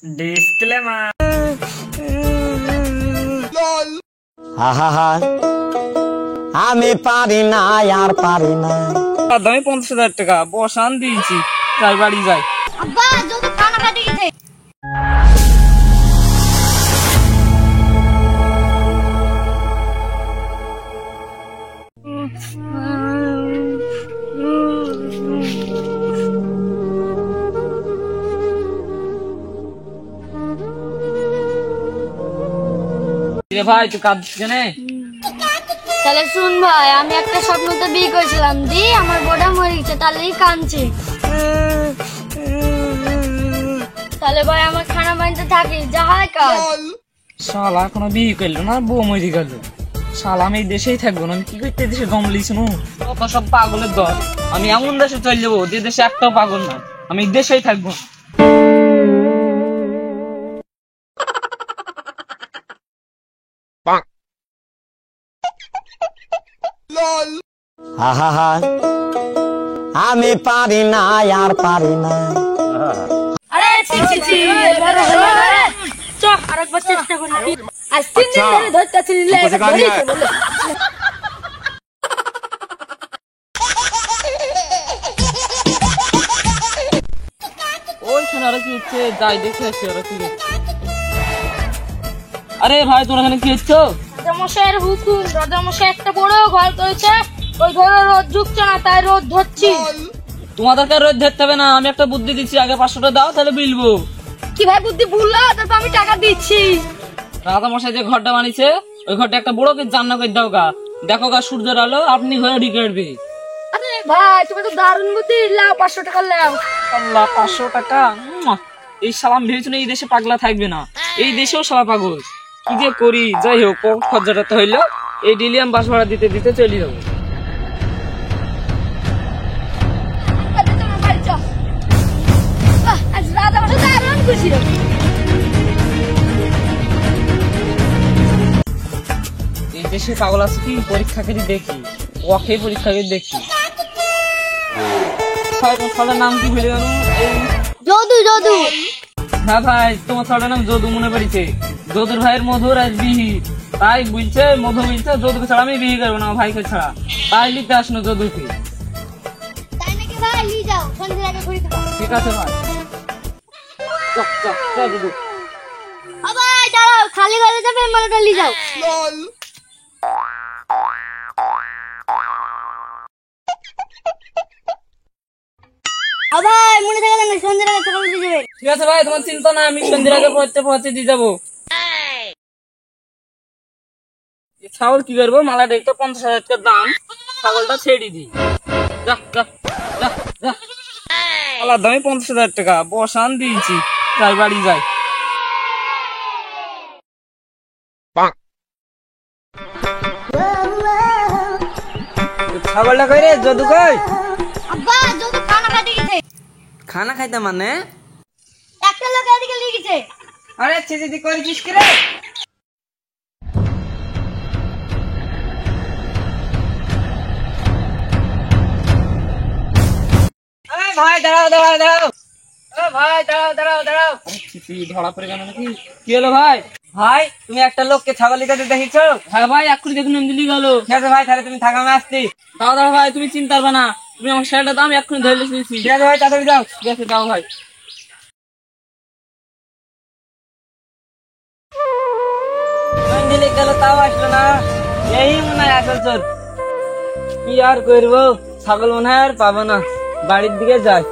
Disclaimer. আমি পারি না, আর পারি না। দামে 50,000 টাকা বসান দিয়েছি, যাই বাড়ি যাই। আব্বা যত খানা খাইতে গেছে। ভাই তুই কাঁদছিস কেন? তাহলে শুন ভাই, আমি একটা স্বপ্নতে বিয়ে করেছিলাম, দি আমার বোটা মরে গেছে, তাহলেই কাঁদছি। তাহলে ভাই আমার খানা বানিতে থাকি, যা হয় কাজ। শালা এখনো বিয়ে করলো না, বউ মরে গেল। শালা আমি এই দেশেই থাকবো না, আমি কি করতে দেশে জমলিস নু? কত সব পাগলের দল। আমি এমন দেশে চলে যাবো যে দেশে একটাও পাগল না, আমি এই দেশেই থাকবো। আমি পারি না, আর পারি না। আরে ছি ছি ছি, চ আরেকবার চেষ্টা করি। আজ 3 দিন ধরে ধরতেছি, ওইখানে ওরা কি হচ্ছে, যাই দেখে আসি ওরা কি হচ্ছে। আরে ভাই তোর এখানে কি হচ্ছে? রাজামশাইয়ের হুকুম, রাজামশাই একটা বড় ঘর করেছে, ওই ঘরে রোদ ঢুকছে না, তাই রোদ ধরছি। তোমাদেরকে রোদ ধরতে হবে না, আমি একটা বুদ্ধি দিচ্ছি, আগে 500 দাও তাহলে বিলবো। কি ভাই বুদ্ধি ভুললো, তারপর আমি টাকা দিচ্ছি। রাজা মশাই যে ঘরটা বানিয়েছে, ওই ঘরটা একটা বড় করে জান্না করে দাও গা, দেখো গা সূর্যের আলো আপনি ঘরে ঢুকে আসবে। আরে ভাই তুমি তো দারুণ বুদ্ধি, লাও 500 টাকা লাও। আল্লাহ 500 টাকা! এই সালাম ভেবেছিল এই দেশে পাগলা থাকবে না, এই দেশেও সবাই পাগল। কি যে করি, যাই হোক খরচাটা তো হইলো, এই ডিলিয়াম বাস ভাড়া দিতে দিতে চলে যাবো। আজ রাজামশাই দারুণ খুশি। এই দেশে পাগল আছে কি, পরীক্ষা করে দেখি, ওকে পরীক্ষা করে দেখি। তোমার নাম কি ভুলে গেল? যদু যদু। হ্যাঁ ভাই, তোমার ছোটার নাম যদু মনে পড়েছে। যদুর ভাইয়ের মধুর আজ বিহি, তাই বুঝছে মধু বুঝছে যদুকে ছাড়া আমি বিহি করবো না, আমার ভাইকে ছাড়া। তাই লিখতে আসনো যদুকে। তাই নাকি ভাই, নিয়ে যাও, সন্ধ্যের আগে ঘুরে দেবো। ঠিক আছে ভাই, যদু। ও ভাই দাঁড়াও, খালি ঘরে যাবে, মালাটা নিয়ে যাও। ও ভাই মনে থাকে না, সন্ধ্যের আগে টাকা দিয়ে যাবেন। ঠিক আছে ভাই, তোমার চিন্তা নাই, আমি সন্ধ্যের আগে পৌঁছে দিয়ে যাবো। ছাগল কি করবো, মালা দেখতে 50,000 টাকা দাম, ছাগলটা ছেড়ে দিই। মালার দামে 50,000 টাকা বসান দিয়েছি, যাই বাড়ি যাই। ছাগলটা কই রে, যদু কই? আব্বা যদু খানা খাইতে গেছে। খানা খাইতে মানে? একটা লোক এদিকে নিয়ে গেছে। আরে ছেড়ে করেছিস কি রে? ভাই দাঁড়াও দাঁড়াও দাঁড়াও, ভাই দাঁড়াও দাঁড়াও দাঁড়াও। ধরা পড়ে গেল নাকি? কি হলো ভাই? ভাই তুমি একটা লোককে ছাগল দিতে দেখেছো? হ্যাঁ ভাই, এক্ষুনি দেখুন এমনি গেল। ঠিক আছে ভাই, তাহলে তুমি থাকা, আমি আসছি। দাও দাও ভাই, তুমি চিন্তা করবে না, তুমি আমার শেয়ারটা দাও, আমি এক্ষুনি ধরে নিয়েছি। ঠিক আছে ভাই, তাড়াতাড়ি যাও। ঠিক আছে দাও ভাই। দিলে গেল, তাও আসলো না, এই মনে হয় আসল চোর। কি আর করবো, ছাগল মনে হয় আর পাবো না, বাড়ির দিকে যাই।